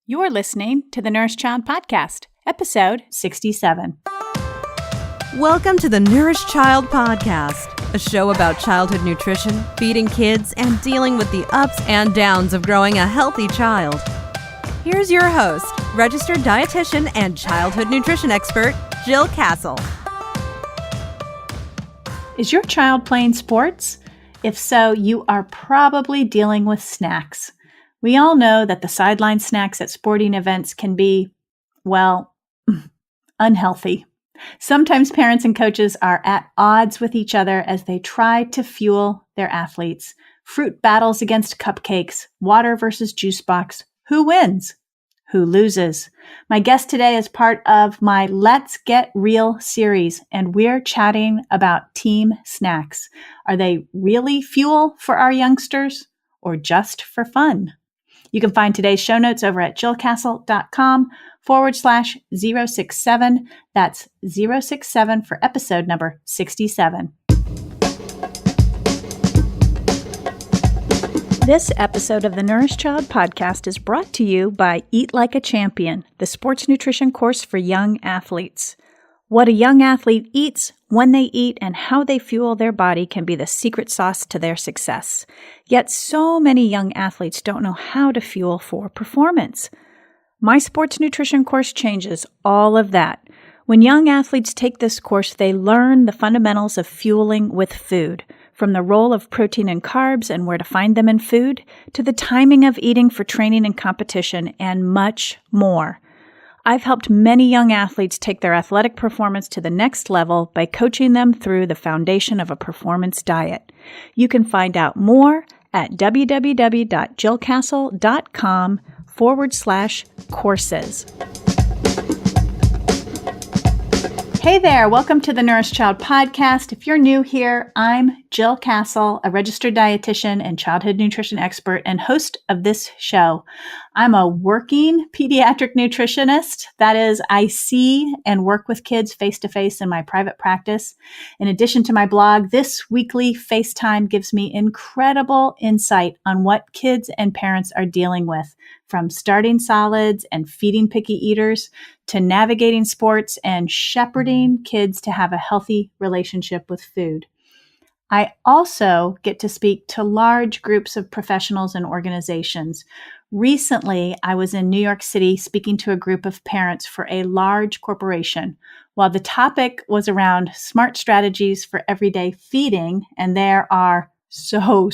You're listening to the Nourish Child Podcast, episode 67. Welcome to the Nourish Child Podcast, a show about childhood nutrition, feeding kids, and dealing with the ups and downs of growing a healthy child. Here's your host, registered dietitian and childhood nutrition expert, Jill Castle. Is your child playing sports? If so, you are probably dealing with snacks. We all know that the sideline snacks at sporting events can be, well, unhealthy. Sometimes parents and coaches are at odds with each other as they try to fuel their athletes. Fruit battles against cupcakes, water versus juice box. Who wins? Who loses? My guest today is part of my Let's Get Real series, and we're chatting about team snacks. Are they really fuel for our youngsters or just for fun? You can find today's show notes over at jillcastle.com/067. That's 067 for episode number 67. This episode of the Nourish Child Podcast is brought to you by Eat Like a Champion, the sports nutrition course for young athletes. What a young athlete eats, when they eat, and how they fuel their body can be the secret sauce to their success. Yet so many young athletes don't know how to fuel for performance. My sports nutrition course changes all of that. When young athletes take this course, they learn the fundamentals of fueling with food, from the role of protein and carbs and where to find them in food, to the timing of eating for training and competition, and much more. I've helped many young athletes take their athletic performance to the next level by coaching them through the foundation of a performance diet. You can find out more at www.jillcastle.com/courses. Hey there, welcome to the Nourish Child Podcast. If you're new here, I'm Jill Castle, a registered dietitian and childhood nutrition expert and host of this show. I'm a working pediatric nutritionist. That is, I see and work with kids face-to-face in my private practice. In addition to my blog, this weekly FaceTime gives me incredible insight on what kids and parents are dealing with, from starting solids and feeding picky eaters to navigating sports and shepherding kids to have a healthy relationship with food. I also get to speak to large groups of professionals and organizations. Recently, I was in New York City speaking to a group of parents for a large corporation. While the topic was around smart strategies for everyday feeding, and there are so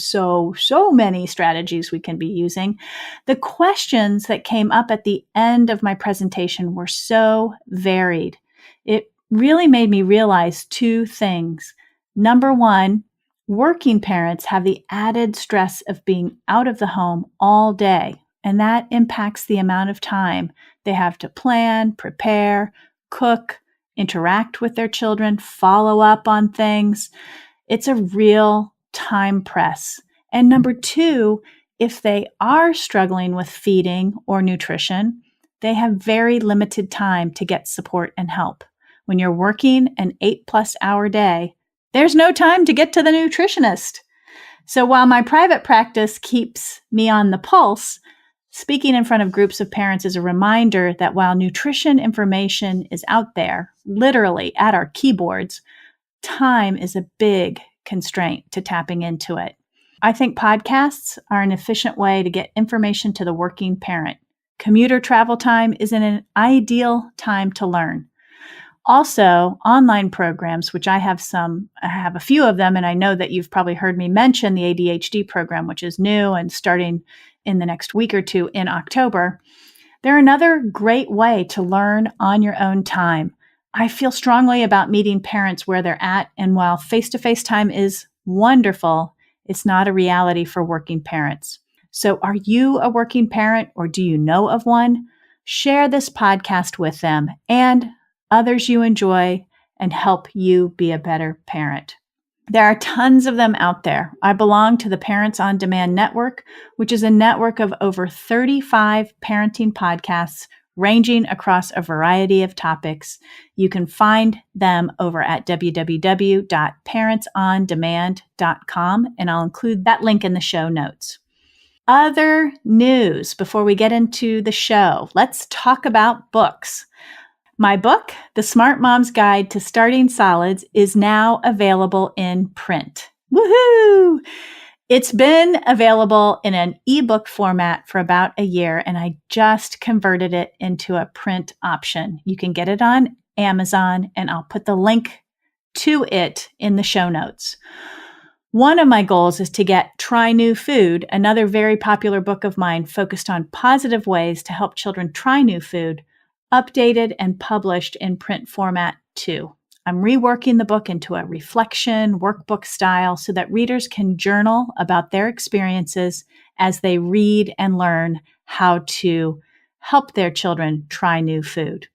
many strategies we can be using, the questions that came up at the end of my presentation were so varied. It really made me realize two things. Number one, working parents have the added stress of being out of the home all day, and that impacts the amount of time they have to plan, prepare, cook, interact with their children, follow up on things. It's a real time press. And number two, if they are struggling with feeding or nutrition, they have very limited time to get support and help. When you're working an 8+ hour day, there's no time to get to the nutritionist. So while my private practice keeps me on the pulse, speaking in front of groups of parents is a reminder that while nutrition information is out there, literally at our keyboards, time is a big constraint to tapping into it. I think podcasts are an efficient way to get information to the working parent. Commuter travel time isn't an ideal time to learn. Also, online programs, which I have a few of them, and I know that you've probably heard me mention the ADHD program, which is new and starting in the next week or two in October. They're another great way to learn on your own time. I feel strongly about meeting parents where they're at, and while face-to-face time is wonderful, it's not a reality for working parents. So are you a working parent, or do you know of one? Share this podcast with them and others you enjoy and help you be a better parent. There are tons of them out there. I belong to the Parents on Demand Network, which is a network of over 35 parenting podcasts ranging across a variety of topics. You can find them over at www.parentsondemand.com, and I'll include that link in the show notes. Other news before we get into the show. Let's talk about books. My book, The Smart Mom's Guide to Starting Solids, is now available in print. Woohoo! It's been available in an ebook format for about a year, and I just converted it into a print option. You can get it on Amazon, and I'll put the link to it in the show notes. One of my goals is to get Try New Food, another very popular book of mine focused on positive ways to help children try new food, updated and published in print format too. I'm reworking the book into a reflection workbook style so that readers can journal about their experiences as they read and learn how to help their children try new food.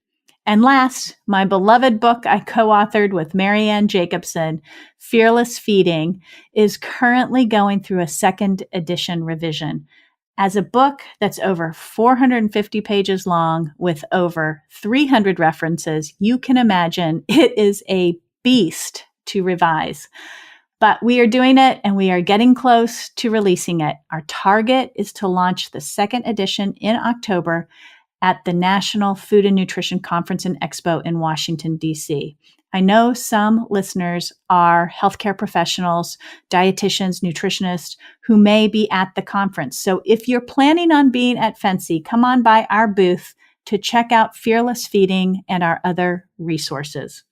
And last, my beloved book I co-authored with Marianne Jacobson, Fearless Feeding, is currently going through a second edition revision. As a book that's over 450 pages long with over 300 references, you can imagine it is a beast to revise. But we are doing it and we are getting close to releasing it. Our target is to launch the second edition in October at the National Food and Nutrition Conference and Expo in Washington, D.C. I know some listeners are healthcare professionals, dietitians, nutritionists who may be at the conference. So if you're planning on being at FNCE, come on by our booth to check out Fearless Feeding and our other resources.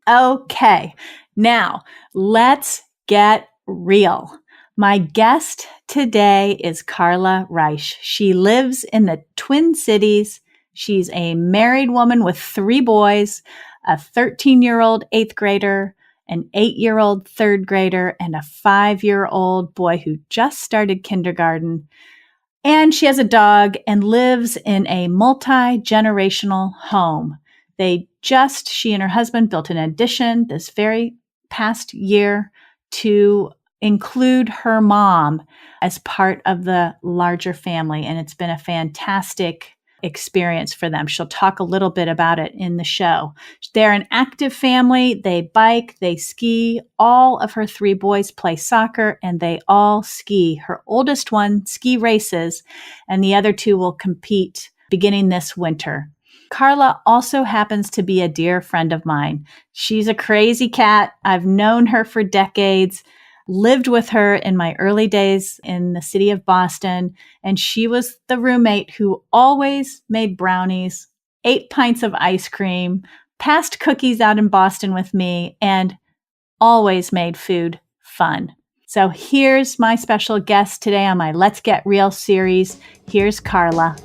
Okay, now let's get real. My guest today is Karla Reisch. She lives in the Twin Cities. She's a married woman with 3 boys, a 13-year-old 8th grader, an 8-year-old 3rd grader, and a 5-year-old boy who just started kindergarten. And she has a dog and lives in a multi-generational home. She and her husband built an addition this very past year to include her mom as part of the larger family. And it's been a fantastic experience for them. She'll talk a little bit about it in the show. They're an active family. They bike, they ski. All of her 3 boys play soccer and they all ski. Her oldest one ski races and the other 2 will compete beginning this winter. Karla also happens to be a dear friend of mine. She's a crazy cat. I've known her for decades, lived with her in my early days in the city of Boston, and she was the roommate who always made brownies, ate pints of ice cream, passed cookies out in Boston with me, and always made food fun. So here's my special guest today on my Let's Get Real series. Here's Karla.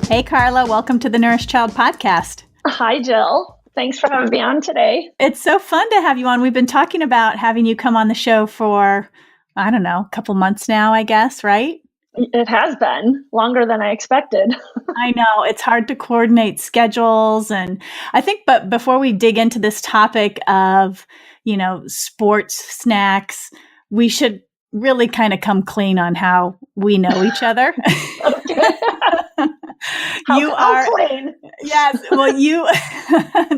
Hey, Karla, welcome to the Nourished Child podcast. Hi, Jill. Thanks for having me on today. It's so fun to have you on. We've been talking about having you come on the show for, I don't know, a couple months now, I guess, right? It has been longer than I expected. I know. It's hard to coordinate schedules. And I think, but before we dig into this topic of, sports snacks, we should really kind of come clean on how we know each other. How clean? Yes. Well,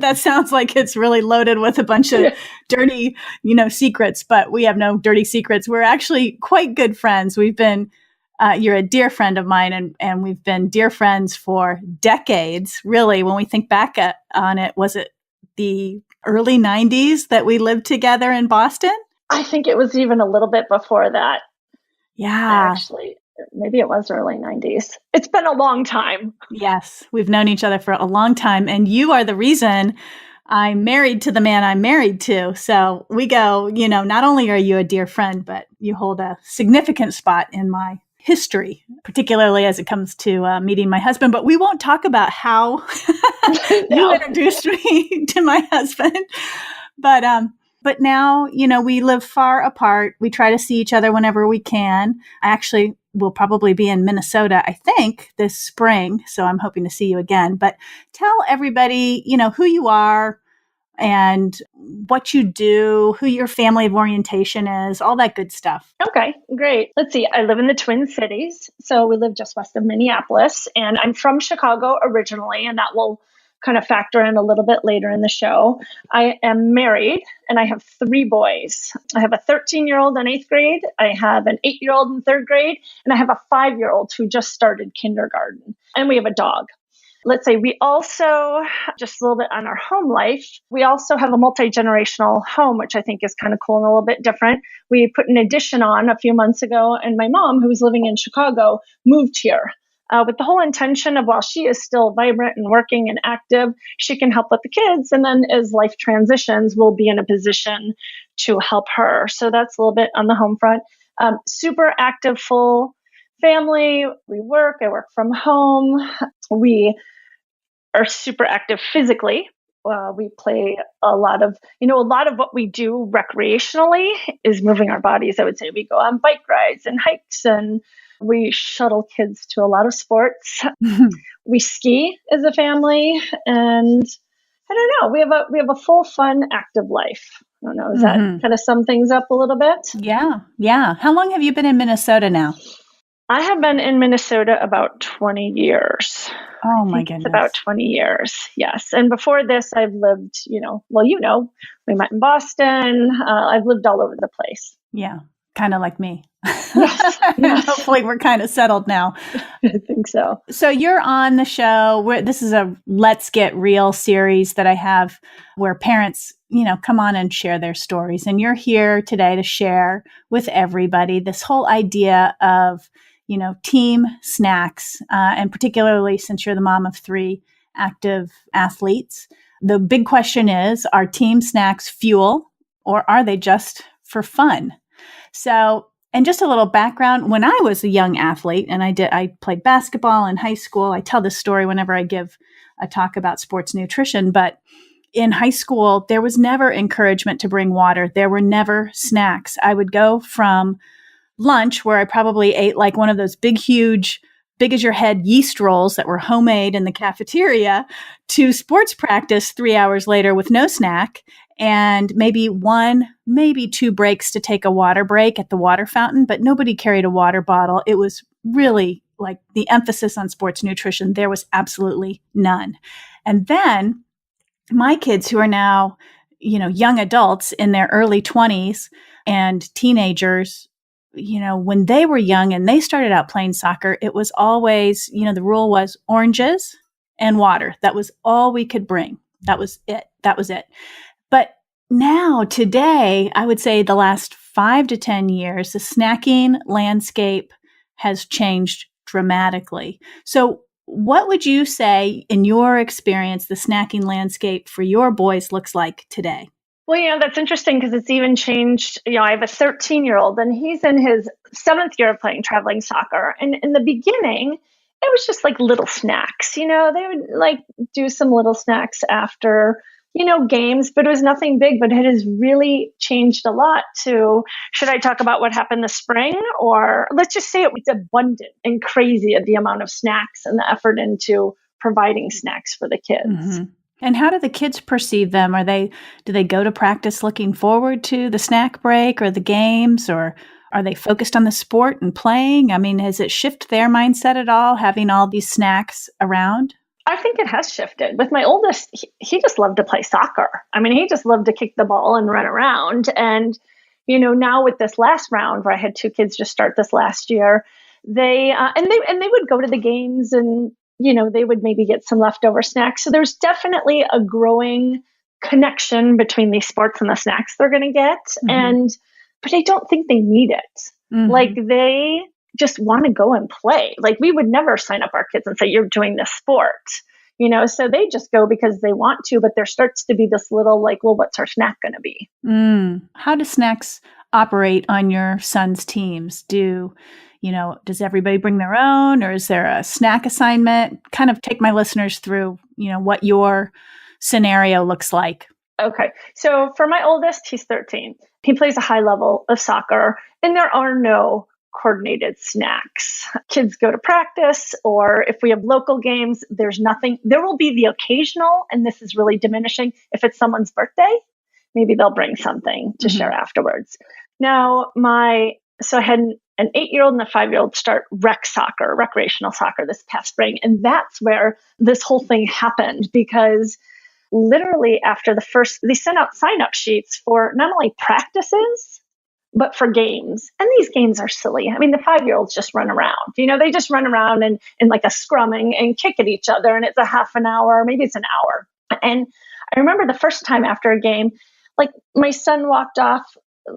that sounds like it's really loaded with a bunch of dirty, secrets, but we have no dirty secrets. We're actually quite good friends. You're a dear friend of mine and we've been dear friends for decades. Really, when we think back on it, was it the early 90s that we lived together in Boston? I think it was even a little bit before that. Yeah. Actually, maybe it was early 90s. It's been a long time. Yes, we've known each other for a long time. And you are the reason I'm married to the man I'm married to. So we go, not only are you a dear friend, but you hold a significant spot in my history, particularly as it comes to meeting my husband. But we won't talk about how you introduced me to my husband. But now, we live far apart. We try to see each other whenever we can. I actually will probably be in Minnesota, I think, this spring. So I'm hoping to see you again. But tell everybody, who you are and what you do, who your family of orientation is, all that good stuff. Okay, great. Let's see. I live in the Twin Cities. So we live just west of Minneapolis. And I'm from Chicago originally, and that will kind of factor in a little bit later in the show. I am married and I have 3 boys. I have a 13-year-old in 8th grade. I have an 8-year-old in 3rd grade, and I have a 5-year-old who just started kindergarten. And we have a dog. Let's say we also, just a little bit on our home life, we also have a multi-generational home, which I think is kind of cool and a little bit different. We put an addition on a few months ago, and my mom, who was living in Chicago, moved here. With the whole intention of while she is still vibrant and working and active, she can help with the kids. And then as life transitions, we'll be in a position to help her. So that's a little bit on the home front. Super active, full family. I work from home. We are super active physically. We play a lot of what we do recreationally is moving our bodies. I would say we go on bike rides and hikes, and we shuttle kids to a lot of sports. We ski as a family, and I don't know. We have a full, fun, active life. I don't know. Does that kind of sum things up a little bit? Yeah. How long have you been in Minnesota now? I have been in Minnesota about 20 years. Oh my goodness. About 20 years. Yes. And before this, I've lived, we met in Boston. I've lived all over the place. Yeah. Kind of like me. Yes. Hopefully we're kind of settled now. I think so. So you're on the show. This is a Let's Get Real series that I have where parents, come on and share their stories. And you're here today to share with everybody this whole idea of, team snacks. And particularly since you're the mom of 3 active athletes, the big question is, are team snacks fuel or are they just for fun? So, and just a little background, when I was a young athlete and I played basketball in high school, I tell this story whenever I give a talk about sports nutrition, but in high school, there was never encouragement to bring water. There were never snacks. I would go from lunch where I probably ate like one of those big, huge, big as your head yeast rolls that were homemade in the cafeteria to sports practice 3 hours later with no snack. And maybe 1, maybe 2 breaks to take a water break at the water fountain, but nobody carried a water bottle. It was really like the emphasis on sports nutrition. There was absolutely none. And then my kids who are now, young adults in their early 20s and teenagers, when they were young and they started out playing soccer, it was always, the rule was oranges and water. That was all we could bring. That was it. But now, today, I would say the last 5 to 10 years, the snacking landscape has changed dramatically. So what would you say, in your experience, the snacking landscape for your boys looks like today? Well, that's interesting because it's even changed. I have a 13-year-old and he's in his 7th year of playing traveling soccer. And in the beginning, it was just like little snacks. They would like do some little snacks after games, but it was nothing big. But it has really changed a lot should I talk about what happened this spring? Or let's just say it's abundant and crazy of the amount of snacks and the effort into providing snacks for the kids. Mm-hmm. And how do the kids perceive them? Do they go to practice looking forward to the snack break or the games, or are they focused on the sport and playing? I mean, has it shifted their mindset at all, having all these snacks around? I think it has shifted. With my oldest, he just loved to play soccer. I mean, he just loved to kick the ball and run around. And, now with this last round where I had 2 kids just start this last year, they would go to the games and, they would maybe get some leftover snacks. So there's definitely a growing connection between these sports and the snacks they're going to get. Mm-hmm. But I don't think they need it. Mm-hmm. Like they just want to go and play. Like we would never sign up our kids and say, you're doing this sport, so they just go because they want to, but there starts to be this little like, well, what's our snack going to be? How do snacks operate on your son's teams? Does everybody bring their own, or is there a snack assignment? Kind of take my listeners through, what your scenario looks like. Okay. So for my oldest, he's 13. He plays a high level of soccer and there are no coordinated snacks. Kids go to practice, or if we have local games, there's nothing. There will be the occasional, and this is really diminishing. If it's someone's birthday, maybe they'll bring something to share afterwards. Now, my So I had an 8-year-old and a 5-year-old start recreational soccer this past spring. And that's where this whole thing happened, because literally after the first, they sent out sign-up sheets for not only practices, but for games. And these games are silly. I mean, the 5-year-olds just run around. They just run around and in like a scrumming and kick at each other. And it's a half an hour, maybe it's an hour. And I remember the first time after a game, like my son walked off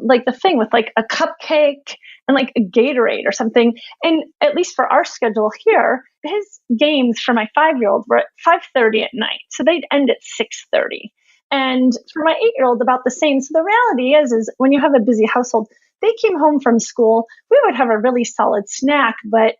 like the thing with like a cupcake and like a Gatorade or something. And at least for our schedule here, his games for my 5-year-old were at 5:30 at night. So they'd end at 6:30. And for my 8-year-old, about the same. So the reality is when you have a busy household, they came home from school, we would have a really solid snack, but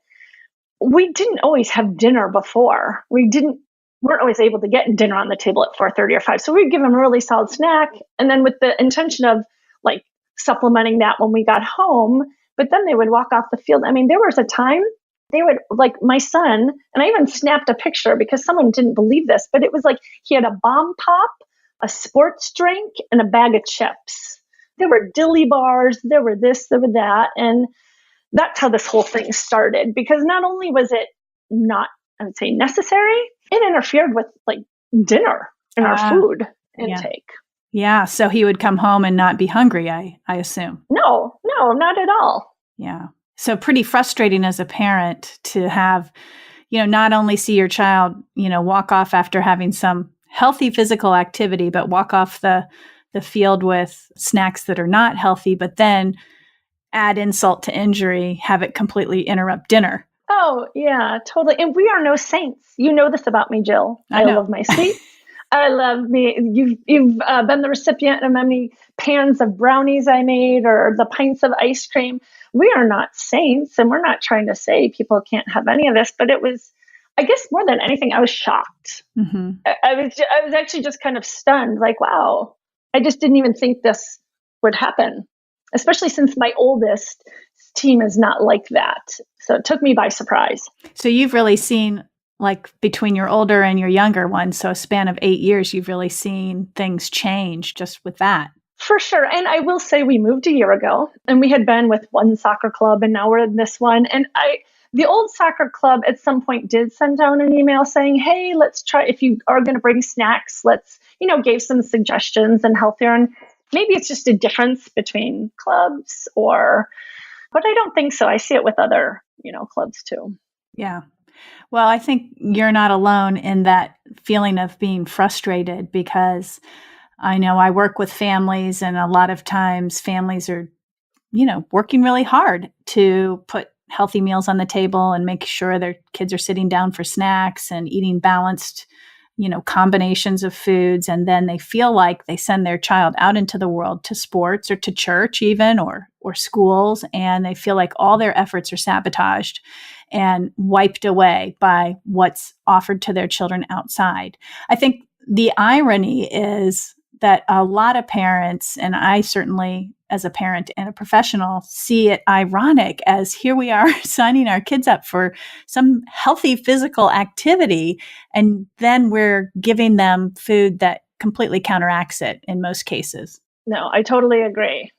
we didn't always have dinner before. Weren't always able to get dinner on the table at 4:30 or 5. So we'd give them a really solid snack. And then with the intention of like supplementing that when we got home, but then they would walk off the field. I mean, there was a time they would, like my son, and I even snapped a picture because someone didn't believe this, but it was like he had a bomb pop, a sports drink, and a bag of chips. There were dilly bars, there were this, there were that. And that's how this whole thing started, because not only was it not, I would say, necessary, it interfered with like dinner and our food intake. Yeah. So he would come home and not be hungry, I assume. No, not at all. Yeah. So pretty frustrating as a parent to have, not only see your child, walk off after having some healthy physical activity, but walk off the field with snacks that are not healthy, but then add insult to injury, have it completely interrupt dinner. Oh, yeah, totally. And we are no saints. You know this about me, Jill. I love my sweets. I love me. You've been the recipient of many pans of brownies I made or the pints of ice cream. We are not saints, and we're not trying to say people can't have any of this, but it was, I guess more than anything, I was shocked. Mm-hmm. I was actually just kind of stunned, like, wow, I just didn't even think this would happen, especially since my oldest team is not like that. So it took me by surprise. So you've really seen, like between your older and your younger one, so a span of 8 years, you've really seen things change just with that. For sure. And I will say we moved a year ago, and we had been with one soccer club, and now we're in this one. And the old soccer club at some point did send down an email saying, hey, let's try, if you are going to bring snacks, let's, gave some suggestions and healthier. And maybe it's just a difference between clubs but I don't think so. I see it with other, clubs too. Yeah. Well, I think you're not alone in that feeling of being frustrated, because I know I work with families, and a lot of times families are, working really hard to put healthy meals on the table and make sure their kids are sitting down for snacks and eating balanced, combinations of foods. And then they feel like they send their child out into the world to sports or to church even, or schools, and they feel like all their efforts are sabotaged and wiped away by what's offered to their children outside. I think the irony is that a lot of parents, and I certainly as a parent and a professional, see it ironic as here we are signing our kids up for some healthy physical activity, and then we're giving them food that completely counteracts it in most cases. No, I totally agree.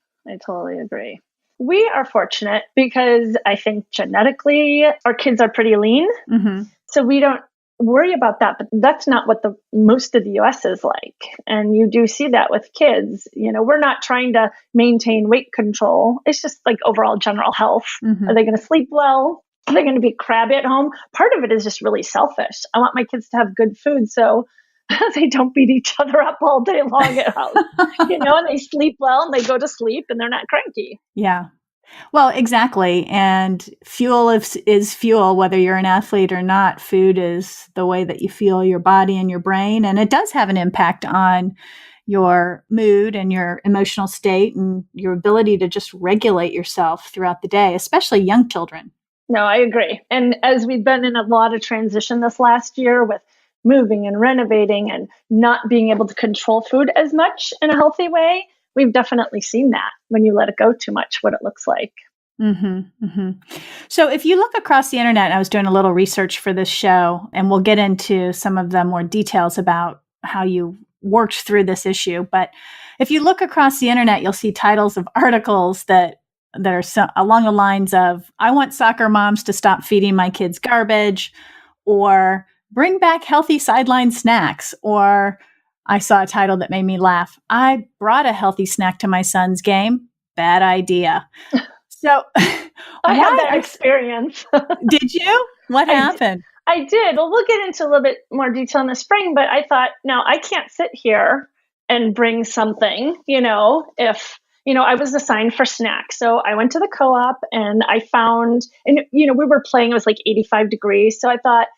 We are fortunate because I think genetically our kids are pretty lean. Mm-hmm. So we don't worry about that, but that's not what the most of the US is like. And you do see that with kids. We're not trying to maintain weight control. It's just like overall general health. Mm-hmm. Are they going to sleep well? Are they going to be crabby at home? Part of it is just really selfish. I want my kids to have good food so they don't beat each other up all day long at home, and they sleep well and they go to sleep and they're not cranky. Yeah. Well, exactly. And fuel is fuel, whether you're an athlete or not. Food is the way that you feel your body and your brain. And it does have an impact on your mood and your emotional state and your ability to just regulate yourself throughout the day, especially young children. No, I agree. And as we've been in a lot of transition this last year with moving and renovating and not being able to control food as much in a healthy way, we've definitely seen that when you let it go too much, what it looks like. Mm-hmm, mm-hmm. So if you look across the internet, I was doing a little research for this show, and we'll get into some of the more details about how you worked through this issue. But if you look across the internet, you'll see titles of articles that that are along the lines of, I want soccer moms to stop feeding my kids garbage, or bring back healthy sideline snacks, or I saw a title that made me laugh. I brought a healthy snack to my son's game. Bad idea. So I had that experience. Did you? What happened? I did. Well, we'll get into a little bit more detail in the spring, but I thought, no, I can't sit here and bring something, if, I was assigned for snacks. So I went to the co-op and I found, and, we were playing, it was like 85 degrees. So I thought,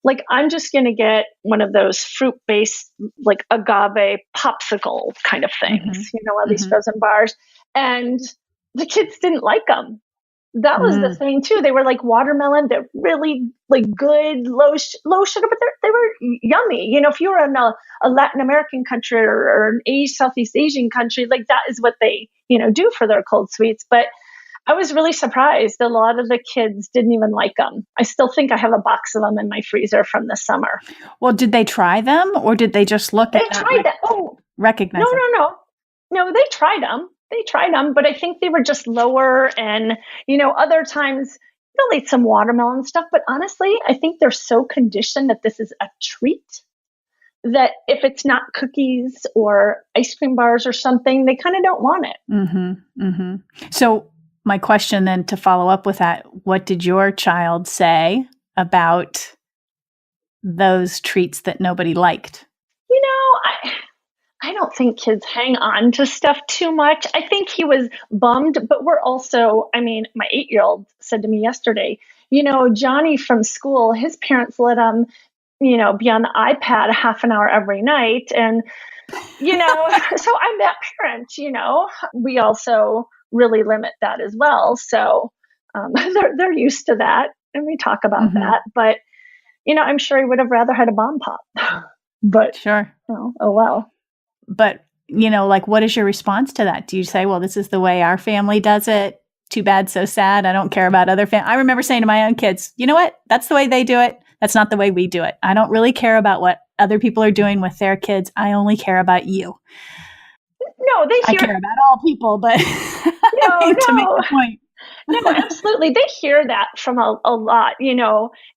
like, I'm just going to get one of those fruit-based, like agave popsicle kind of things, all these frozen bars. And the kids didn't like them. That was the thing too. They were like watermelon. They're really like good, low sugar, but they were yummy. If you were in a Latin American country or an Southeast Asian country, like that is what they, do for their cold sweets. But I was really surprised. A lot of the kids didn't even like them. I still think I have a box of them in my freezer from this summer. Well, did they try them, or did they just look at them? They tried them. Oh, recognize them? No, they tried them. But I think they were just lower. And, other times they'll eat some watermelon stuff. But honestly, I think they're so conditioned that this is a treat that if it's not cookies or ice cream bars or something, they kind of don't want it. So my question then, to follow up with that, what did your child say about those treats that nobody liked? I don't think kids hang on to stuff too much. I think he was bummed, but we're also, my 8-year-old said to me yesterday, Johnny from school, his parents let him, be on the iPad a half an hour every night. And, so I'm that parent, we also really limit that as well. So they're used to that. And we talk about that, but, I'm sure he would have rather had a bomb pop, but sure. Oh well. But, what is your response to that? Do you say, well, this is the way our family does it? Too bad, so sad. I don't care about other families. I remember saying to my own kids, you know what? That's the way they do it. That's not the way we do it. I don't really care about what other people are doing with their kids. I only care about you. No, I care about all people, but to make the point. No, absolutely. They hear that from a lot,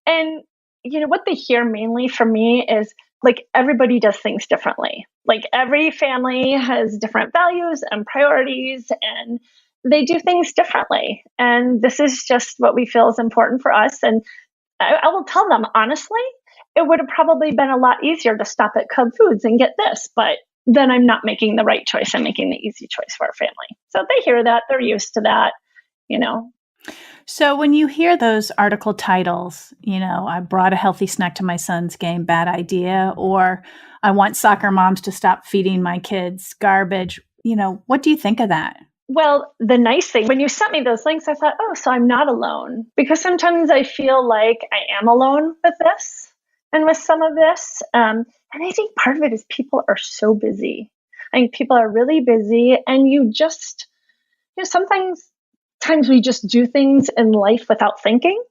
and, what they hear mainly from me is, like, everybody does things differently. Like, every family has different values and priorities, and they do things differently. And this is just what we feel is important for us. And I will tell them, honestly, it would have probably been a lot easier to stop at Cub Foods and get this, but then I'm not making the right choice. I'm making the easy choice for our family. So they hear that. They're used to that, So when you hear those article titles, I brought a healthy snack to my son's game, bad idea, or I want soccer moms to stop feeding my kids garbage, what do you think of that? Well, the nice thing, when you sent me those links, I thought, oh, so I'm not alone, because sometimes I feel like I am alone with this and with some of this. And I think part of it is people are so busy. I think people are really busy, and you just, sometimes we just do things in life without thinking.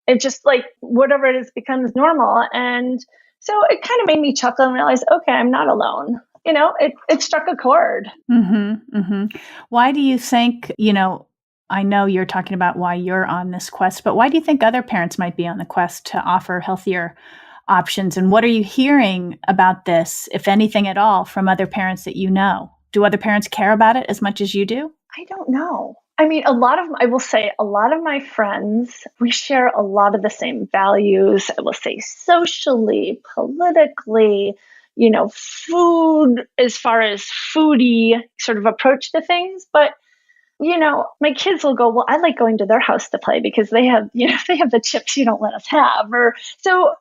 It just, like, whatever it is becomes normal. And so it kind of made me chuckle and realize, okay, I'm not alone. It struck a chord. Why do you think, I know you're talking about why you're on this quest, but why do you think other parents might be on the quest to offer healthier options? And what are you hearing about this, if anything at all, from other parents that you know? Do other parents care about it as much as you do? I don't know. I will say a lot of my friends, we share a lot of the same values. I will say socially, politically, food, as far as foodie sort of approach to things. But, my kids will go, well, I like going to their house to play because they have, they have the chips you don't let us have. So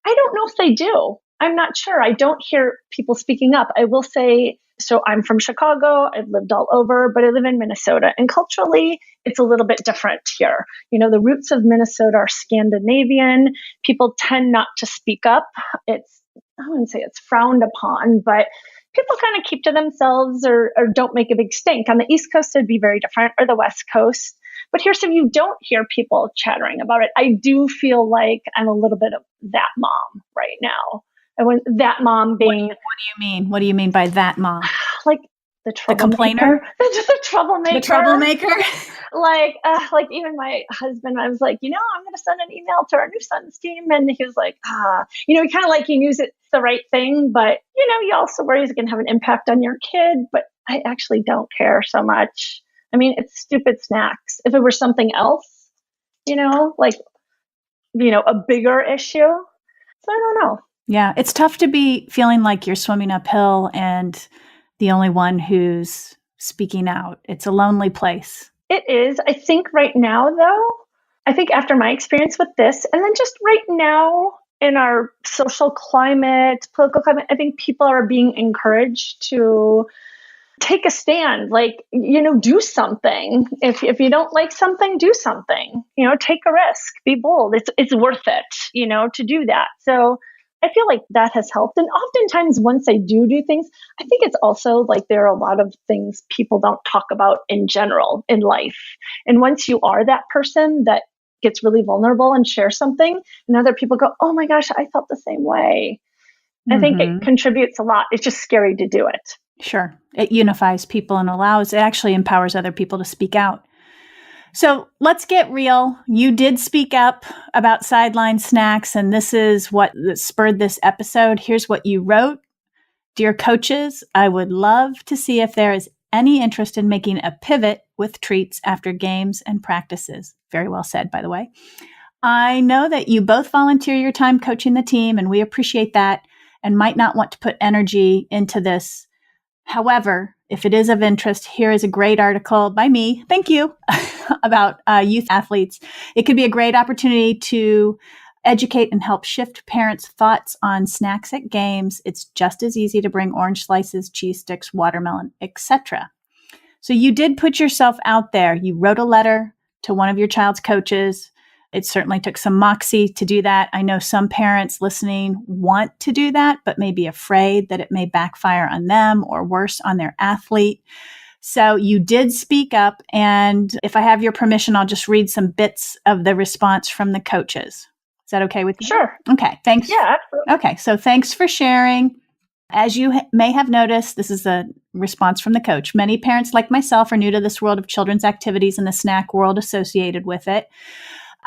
I don't know if they do. I'm not sure. I don't hear people speaking up. I will say, so I'm from Chicago. I've lived all over, but I live in Minnesota. And culturally, it's a little bit different here. The roots of Minnesota are Scandinavian. People tend not to speak up. I wouldn't say it's frowned upon, but people kind of keep to themselves or don't make a big stink. On the East Coast, it'd be very different, or the West Coast. But here, so you don't hear people chattering about it. I do feel like I'm a little bit of that mom right now. And when that mom being... What do you mean? What do you mean by that mom? Like, the The complainer? troublemaker. The troublemaker. The troublemaker? Like even my husband, I was like, I'm going to send an email to our new son's team. And he was like, kind of like he knows it's the right thing, but, you also worry it's going to have an impact on your kid. But I actually don't care so much. I mean, it's stupid snacks. If it were something else, a bigger issue. So I don't know. Yeah, it's tough to be feeling like you're swimming uphill and the only one who's speaking out. It's a lonely place. It is. I think right now, though, I think after my experience with this, and then just right now in our social climate, political climate, I think people are being encouraged to take a stand, do something. If you don't like something, do something, take a risk, be bold. It's worth it, to do that. So I feel like that has helped. And oftentimes once I do things, I think it's also like there are a lot of things people don't talk about in general in life. And once you are that person that gets really vulnerable and shares something, and other people go, oh my gosh, I felt the same way. I think it contributes a lot. It's just scary to do it. Sure. It unifies people and it actually empowers other people to speak out. So let's get real. You did speak up about sideline snacks, and this is what spurred this episode. Here's what you wrote. Dear coaches, I would love to see if there is any interest in making a pivot with treats after games and practices. Very well said, by the way. I know that you both volunteer your time coaching the team, and we appreciate that and might not want to put energy into this. However, if it is of interest, here is a great article by me, thank you, about youth athletes. It could be a great opportunity to educate and help shift parents' thoughts on snacks at games. It's just as easy to bring orange slices, cheese sticks, watermelon, etc. So you did put yourself out there. You wrote a letter to one of your child's coaches. It certainly took some moxie to do that. I know some parents listening want to do that, but may be afraid that it may backfire on them or worse, on their athlete. So you did speak up. And if I have your permission, I'll just read some bits of the response from the coaches. Is that okay with you? Sure. Okay. Thanks. Yeah, absolutely. Okay. So thanks for sharing. As you may have noticed, this is a response from the coach. Many parents like myself are new to this world of children's activities and the snack world associated with it.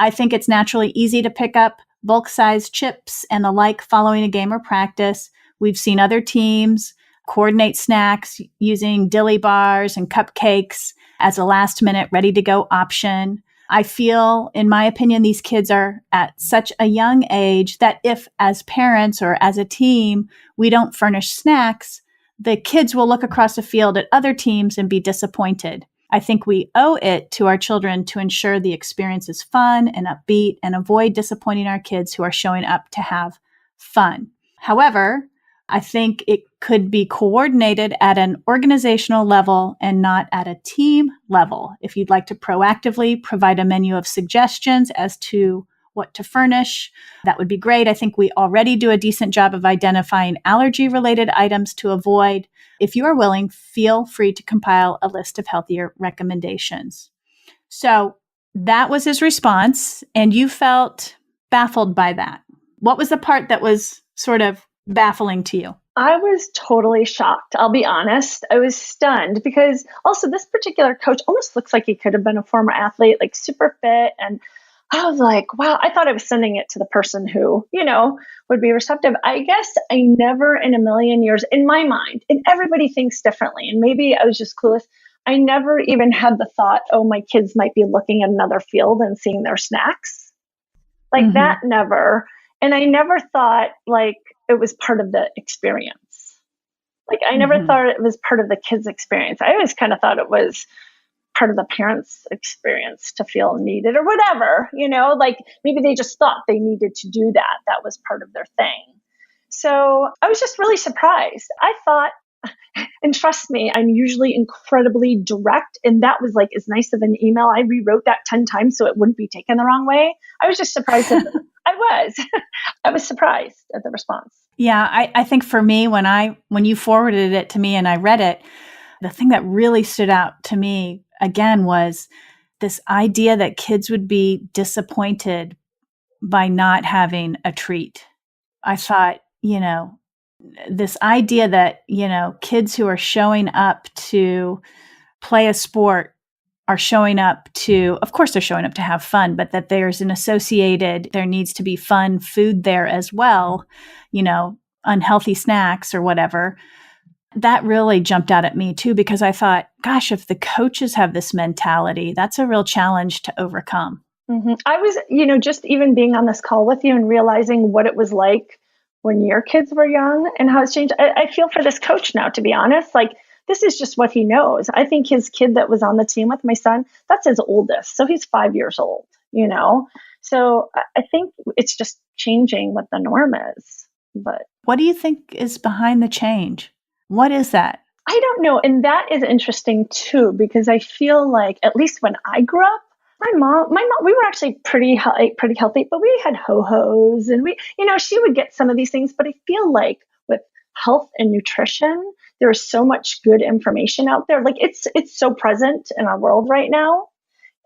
I think it's naturally easy to pick up bulk-sized chips and the like following a game or practice. We've seen other teams coordinate snacks using dilly bars and cupcakes as a last-minute, ready-to-go option. I feel, in my opinion, these kids are at such a young age that if, as parents or as a team, we don't furnish snacks, the kids will look across the field at other teams and be disappointed. I think we owe it to our children to ensure the experience is fun and upbeat and avoid disappointing our kids who are showing up to have fun. However, I think it could be coordinated at an organizational level and not at a team level. If you'd like to proactively provide a menu of suggestions as to what to furnish, that would be great. I think we already do a decent job of identifying allergy-related items to avoid. If you are willing, feel free to compile a list of healthier recommendations. So that was his response, and you felt baffled by that. What was the part that was sort of baffling to you? I was totally shocked. I'll be honest. I was stunned because also this particular coach almost looks like he could have been a former athlete, like super fit. And I was like, wow, I thought I was sending it to the person who, would be receptive. I guess I never in a million years in my mind, and everybody thinks differently. And maybe I was just clueless. I never even had the thought, oh, my kids might be looking at another field and seeing their snacks. Like that never. And I never thought like it was part of the experience. Like I never thought it was part of the kids' experience. I always kind of thought it was part of the parents' experience to feel needed or whatever, like maybe they just thought they needed to do that. That was part of their thing. So I was just really surprised. I thought, and trust me, I'm usually incredibly direct. And that was like as nice of an email. I rewrote that 10 times so it wouldn't be taken the wrong way. I was just surprised. I was surprised at the response. Yeah, I think for me, when you forwarded it to me and I read it, the thing that really stood out to me again was this idea that kids would be disappointed by not having a treat. I thought, this idea that, kids who are showing up to play a sport are showing up to, of course, they're showing up to have fun, but that there's there needs to be fun food there as well, unhealthy snacks or wwhatever. That really jumped out at me too, because I thought, gosh, if the coaches have this mentality, that's a real challenge to overcome. I was, just even being on this call with you and realizing what it was like when your kids were young and how it's changed. I feel for this coach now, to be honest. Like, this is just what he knows. I think his kid that was on the team with my son, that's his oldest. So he's 5 years old, So I think it's just changing what the norm is. But what do you think is behind the change? What is that? I don't know. And that is interesting too, because I feel like, at least when I grew up, my mom, we were actually pretty healthy, but we had ho-hos and she would get some of these things. But I feel like with health and nutrition, there's so much good information out there. Like it's so present in our world right now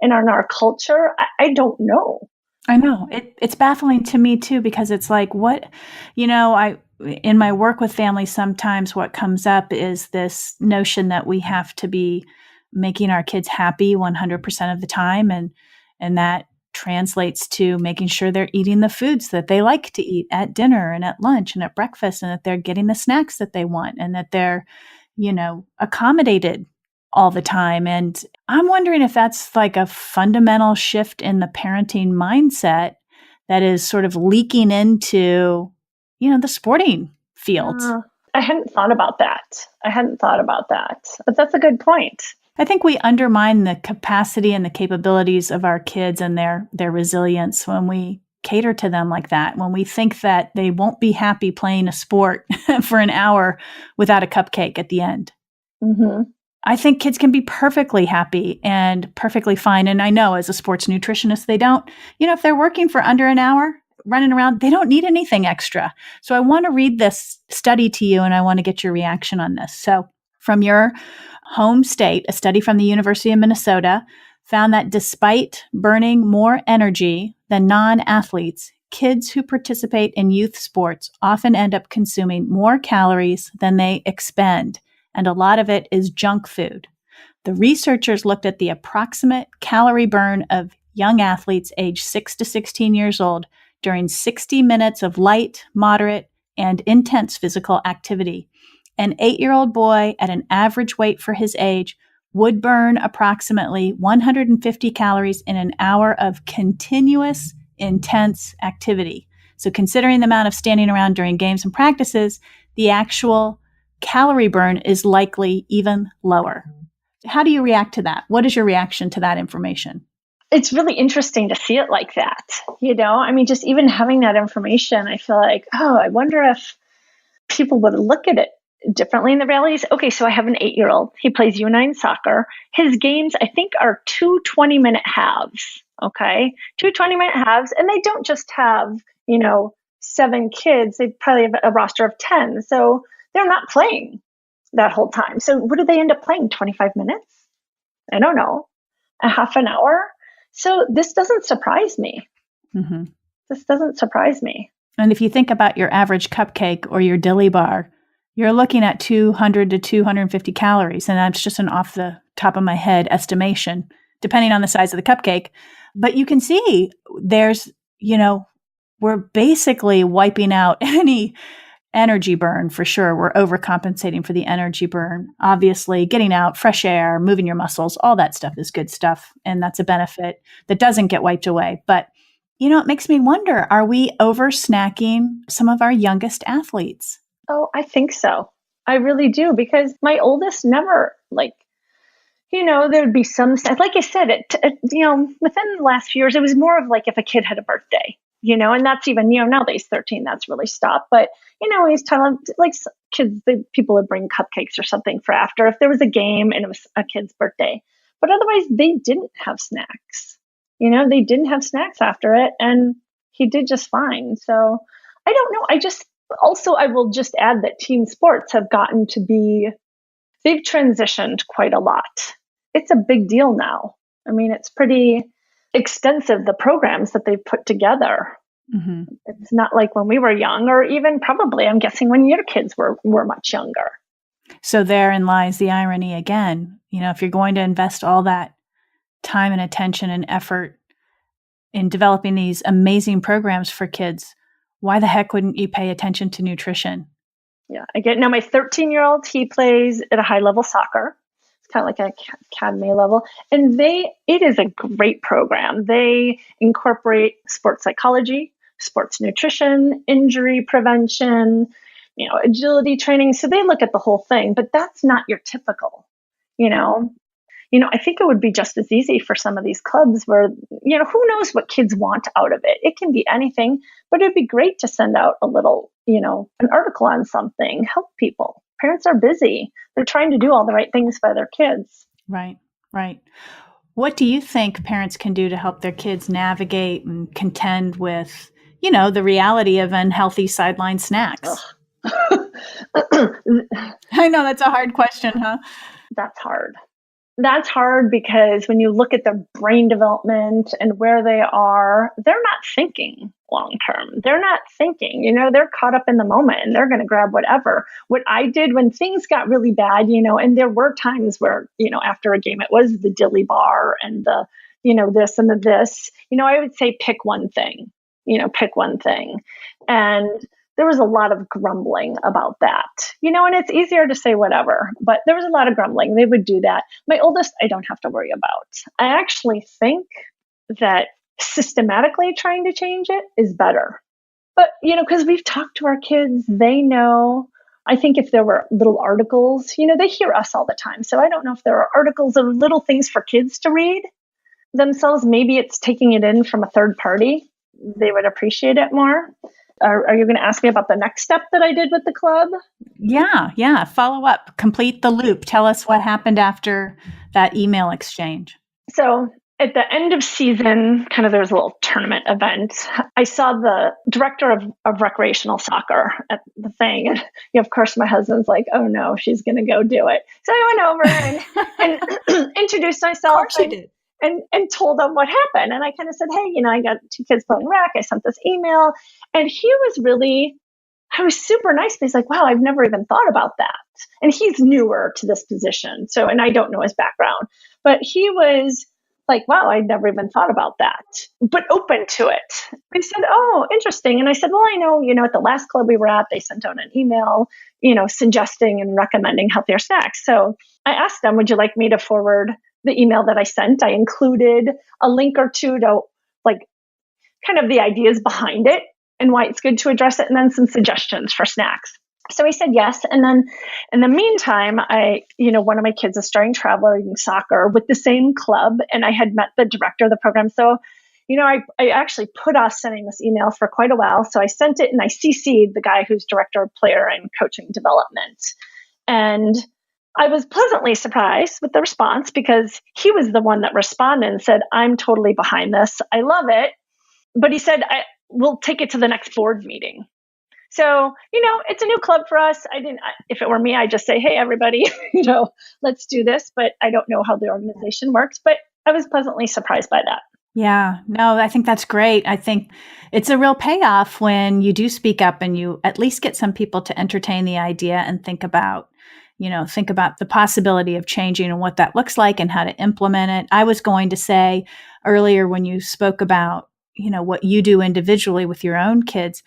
and in our culture. I don't know. I know it's baffling to me too, because it's like, what, in my work with families, sometimes what comes up is this notion that we have to be making our kids happy 100% of the time. And that translates to making sure they're eating the foods that they like to eat at dinner and at lunch and at breakfast, and that they're getting the snacks that they want, and that they're, accommodated all the time. And I'm wondering if that's like a fundamental shift in the parenting mindset that is sort of leaking into, the sporting field. I hadn't thought about that. But that's a good point. I think we undermine the capacity and the capabilities of our kids and their resilience when we cater to them like that, when we think that they won't be happy playing a sport for an hour without a cupcake at the end. Mm-hmm. I think kids can be perfectly happy and perfectly fine. And I know as a sports nutritionist, they don't, if they're working for under an hour, running around, they don't need anything extra. So I want to read this study to you, and I want to get your reaction on this. So from your home state, a study from the University of Minnesota found that despite burning more energy than non-athletes, kids who participate in youth sports often end up consuming more calories than they expend, and a lot of it is junk food. The researchers looked at the approximate calorie burn of young athletes aged 6 to 16 years old during 60 minutes of light, moderate, and intense physical activity. An 8-year-old boy at an average weight for his age would burn approximately 150 calories in an hour of continuous, intense activity. So considering the amount of standing around during games and practices, the actual calorie burn is likely even lower. How do you react to that? What is your reaction to that information? It's really interesting to see it like that. Just even having that information, I feel like, I wonder if people would look at it differently in the realities. Okay, so I have an 8-year-old. He plays U9 soccer. His games, I think, are 2 20-minute halves. Okay, 2 20-minute halves. And they don't just have, 7 kids. They probably have a roster of 10. So they're not playing that whole time. So what do they end up playing? 25 minutes? I don't know. A half an hour? So this doesn't surprise me. Mm-hmm. This doesn't surprise me. And if you think about your average cupcake or your dilly bar, you're looking at 200 to 250 calories. And that's just an off the top of my head estimation, depending on the size of the cupcake. But you can see there's, we're basically wiping out any energy burn for sure. We're overcompensating for the energy burn. Obviously, getting out, fresh air, moving your muscles, all that stuff is good stuff. And that's a benefit that doesn't get wiped away. But, it makes me wonder, are we over snacking some of our youngest athletes? Oh, I think so. I really do, because my oldest never, there'd be some stuff. Like I said, within the last few years, it was more of like if a kid had a birthday, and that's even, now that he's 13, that's really stopped. But, he's telling, like, kids, people would bring cupcakes or something for after if there was a game and it was a kid's birthday. But otherwise, they didn't have snacks. They didn't have snacks after it, and he did just fine. So I don't know. I will just add that team sports have gotten to be, they've transitioned quite a lot. It's a big deal now. It's pretty extensive, the programs that they've put together. Mm-hmm. It's not like when we were young, or even probably, I'm guessing, when your kids were much younger. So therein lies the irony again. If you're going to invest all that time and attention and effort in developing these amazing programs for kids, why the heck wouldn't you pay attention to nutrition? Yeah, again, now my 13-year-old, he plays at a high level soccer. It's kind of like an academy level. And it is a great program. They incorporate sports psychology, sports nutrition, injury prevention, agility training. So they look at the whole thing, but that's not your typical, I think it would be just as easy for some of these clubs where, who knows what kids want out of it. It can be anything, but it'd be great to send out a little, an article on something, help people. Parents are busy. They're trying to do all the right things by their kids. Right, right. What do you think parents can do to help their kids navigate and contend with, the reality of unhealthy sideline snacks? I know that's a hard question, huh? That's hard. That's hard because when you look at their brain development and where they are, they're not thinking long term. They're not thinking, they're caught up in the moment and they're going to grab whatever. What I did when things got really bad, and there were times where, after a game, it was the dilly bar and the, this and the this, I would say pick one thing. And there was a lot of grumbling about that, and it's easier to say whatever, but there was a lot of grumbling. They would do that. My oldest, I don't have to worry about. I actually think that systematically trying to change it is better. But, because we've talked to our kids, they know. I think if there were little articles, they hear us all the time. So I don't know if there are articles or little things for kids to read themselves. Maybe it's taking it in from a third party. They would appreciate it more. Are you going to ask me about the next step that I did with the club? Yeah. Follow up. Complete the loop. Tell us what happened after that email exchange. So at the end of season, there was a little tournament event. I saw the director of recreational soccer at the thing. And of course, my husband's like, oh no, she's going to go do it. So I went over and introduced myself. Of course you did. And told them what happened. And I kind of said, hey, I got 2 kids playing rec. I sent this email. And I was super nice. He's like, wow, I've never even thought about that. And he's newer to this position. So, and I don't know his background, but he was like, wow, I'd never even thought about that, but open to it. I said, oh, interesting. And I said, well, I know, at the last club we were at, they sent out an email, suggesting and recommending healthier snacks. So I asked them, would you like me to forward the email that I sent? I included a link or two to kind of the ideas behind it and why it's good to address it, and then some suggestions for snacks. So he said yes. And then in the meantime, one of my kids is starting traveling soccer with the same club, and I had met the director of the program. So, I actually put off sending this email for quite a while. So I sent it and I CC'd the guy who's director of player and coaching development. And I was pleasantly surprised with the response because he was the one that responded and said, I'm totally behind this. I love it. But he said, we'll take it to the next board meeting. So, it's a new club for us. If it were me, I'd just say, hey, everybody, let's do this. But I don't know how the organization works. But I was pleasantly surprised by that. Yeah, no, I think that's great. I think it's a real payoff when you do speak up and you at least get some people to entertain the idea and think about the possibility of changing and what that looks like and how to implement it. I was going to say earlier when you spoke about, what you do individually with your own kids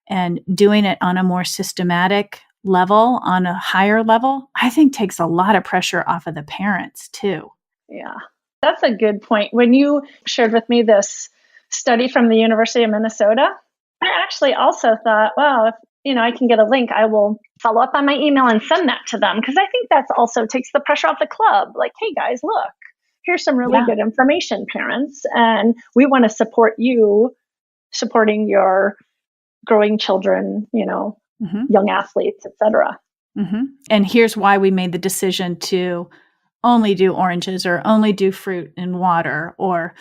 and doing it on a more systematic level, on a higher level, I think takes a lot of pressure off of the parents too. Yeah, that's a good point. When you shared with me this study from the University of Minnesota, I actually also thought, wow, if I can get a link, I will follow up on my email and send that to them. Because I think that also takes the pressure off the club. Like, hey guys, look, here's some really good information, parents. And we want to support you supporting your growing children, young athletes, etc. Mm-hmm. And here's why we made the decision to only do oranges or only do fruit and water, or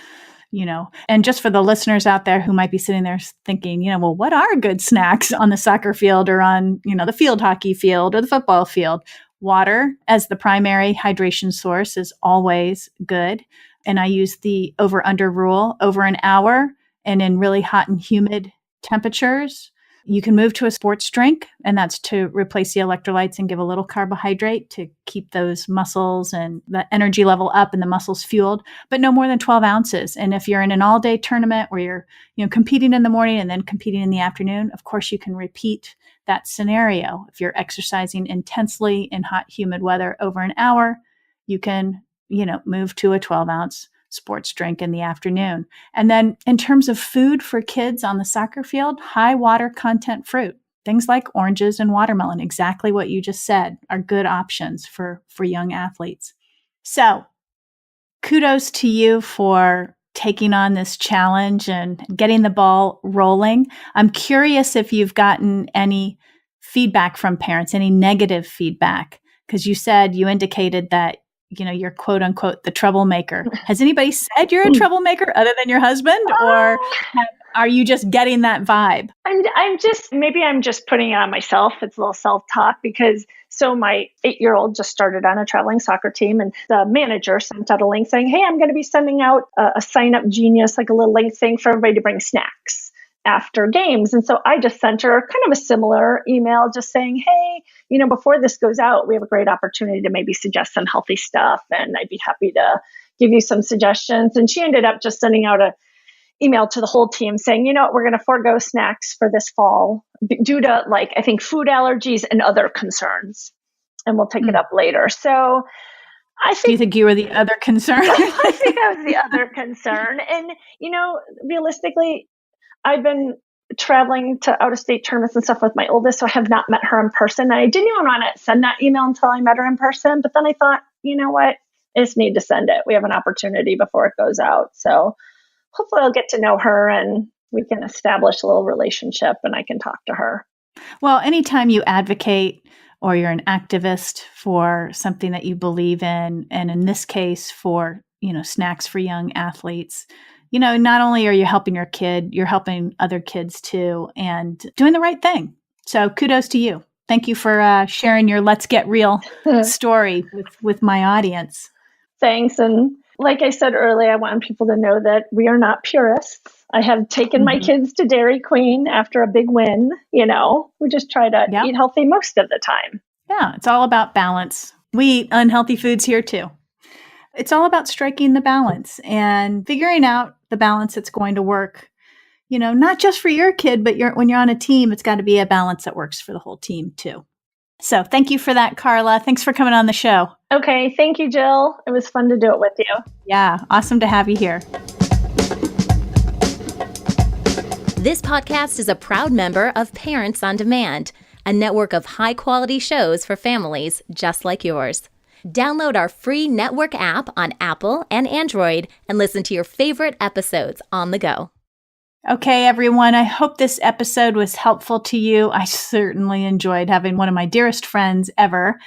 and just for the listeners out there who might be sitting there thinking, well, what are good snacks on the soccer field or on, the field hockey field or the football field? Water as the primary hydration source is always good. And I use the over-under rule, over an hour and in really hot and humid temperatures. You can move to a sports drink, and that's to replace the electrolytes and give a little carbohydrate to keep those muscles and the energy level up and the muscles fueled, but no more than 12 ounces. And if you're in an all-day tournament where you're competing in the morning and then competing in the afternoon, of course, you can repeat that scenario. If you're exercising intensely in hot, humid weather over an hour, you can, move to a 12-ounce sports drink in the afternoon. And then in terms of food for kids on the soccer field, high water content fruit, things like oranges and watermelon, exactly what you just said, are good options for young athletes. So kudos to you for taking on this challenge and getting the ball rolling. I'm curious if you've gotten any feedback from parents, any negative feedback, because you indicated that you're quote unquote the troublemaker. Has anybody said you're a troublemaker other than your husband, or are you just getting that vibe? I'm just putting it on myself. It's a little self-talk because my 8-year-old just started on a traveling soccer team, and the manager sent out a link saying, "Hey, I'm going to be sending out a sign up genius, like a little link thing for everybody to bring snacks after games." And so I just sent her kind of a similar email just saying, "Hey, before this goes out, we have a great opportunity to maybe suggest some healthy stuff, and I'd be happy to give you some suggestions." And she ended up just sending out a email to the whole team saying, we're going to forego snacks for this fall due to I think food allergies and other concerns, and we'll take it up later. So Do you think you were the other concern? I think I was the other concern. And, realistically, I've been traveling to out-of-state tournaments and stuff with my oldest, so I have not met her in person. And I didn't even want to send that email until I met her in person. But then I thought, you know what? I just need to send it. We have an opportunity before it goes out. So hopefully I'll get to know her and we can establish a little relationship and I can talk to her. Well, anytime you advocate or you're an activist for something that you believe in, and in this case for, snacks for young athletes, not only are you helping your kid, you're helping other kids too, and doing the right thing. So kudos to you. Thank you for sharing your Let's Get Real story with my audience. Thanks. And like I said earlier, I want people to know that we are not purists. I have taken my kids to Dairy Queen after a big win. We just try to eat healthy most of the time. Yeah, it's all about balance. We eat unhealthy foods here too. It's all about striking the balance and figuring out the balance that's going to work, not just for your kid, but when you're on a team, it's got to be a balance that works for the whole team too. So thank you for that, Karla. Thanks for coming on the show. Okay. Thank you, Jill. It was fun to do it with you. Yeah. Awesome to have you here. This podcast is a proud member of Parents on Demand, a network of high-quality shows for families just like yours. Download our free network app on Apple and Android and listen to your favorite episodes on the go. Okay, everyone, I hope this episode was helpful to you. I certainly enjoyed having one of my dearest friends ever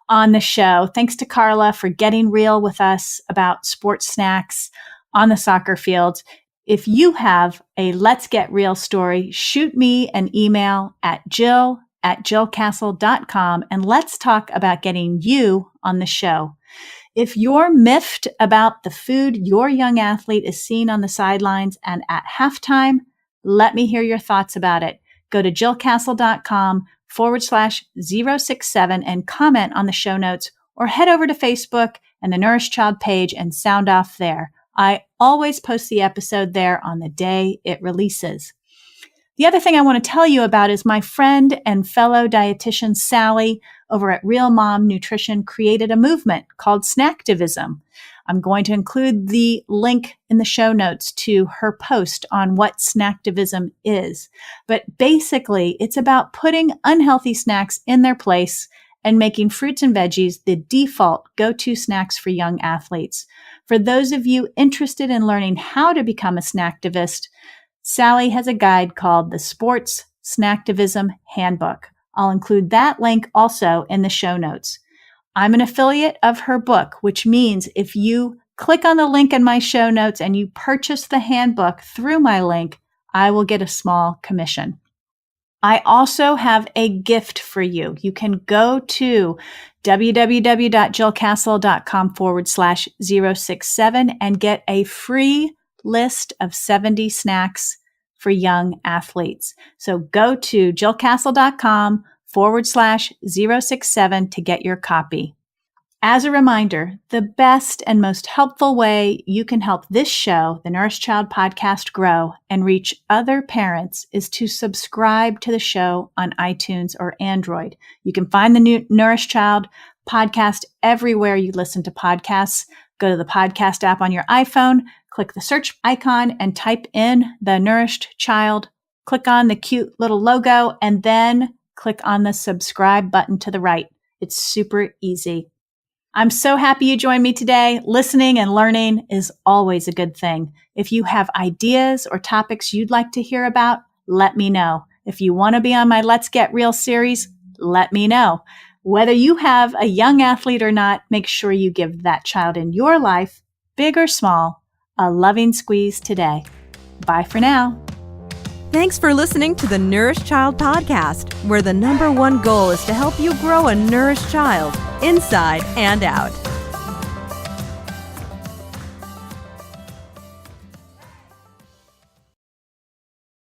on the show. Thanks to Karla for getting real with us about sports snacks on the soccer field. If you have a Let's Get Real story, shoot me an email at jill@jillcastle.com and let's talk about getting you on the show. If you're miffed about the food your young athlete is seeing on the sidelines and at halftime, let me hear your thoughts about it. Go to jillcastle.com/067 and comment on the show notes, or head over to Facebook and the Nourish Child page and sound off there. I always post the episode there on the day it releases. The other thing I want to tell you about is my friend and fellow dietitian Sally over at Real Mom Nutrition created a movement called Snacktivism. I'm going to include the link in the show notes to her post on what Snacktivism is. But basically, it's about putting unhealthy snacks in their place and making fruits and veggies the default go-to snacks for young athletes. For those of you interested in learning how to become a snacktivist, Sally has a guide called the Sports Snacktivism Handbook. I'll include that link also in the show notes. I'm an affiliate of her book, which means if you click on the link in my show notes and you purchase the handbook through my link, I will get a small commission. I also have a gift for you. You can go to www.jillcastle.com/067 and get a free list of 70 snacks for young athletes. So go to jillcastle.com/067 to get your copy. As a reminder, the best and most helpful way you can help this show, the Nourished Child Podcast, grow and reach other parents is to subscribe to the show on iTunes or Android. You can find the new Nourished Child Podcast everywhere you listen to podcasts. Go to the podcast app on your iPhone, click the search icon and type in the Nourished Child. Click on the cute little logo and then click on the subscribe button to the right. It's super easy. I'm so happy you joined me today. Listening and learning is always a good thing. If you have ideas or topics you'd like to hear about, let me know. If you want to be on my Let's Get Real series, let me know. Whether you have a young athlete or not, make sure you give that child in your life, big or small, a loving squeeze today. Bye for now. Thanks for listening to the Nourished Child Podcast, where the #1 goal is to help you grow a nourished child, inside and out.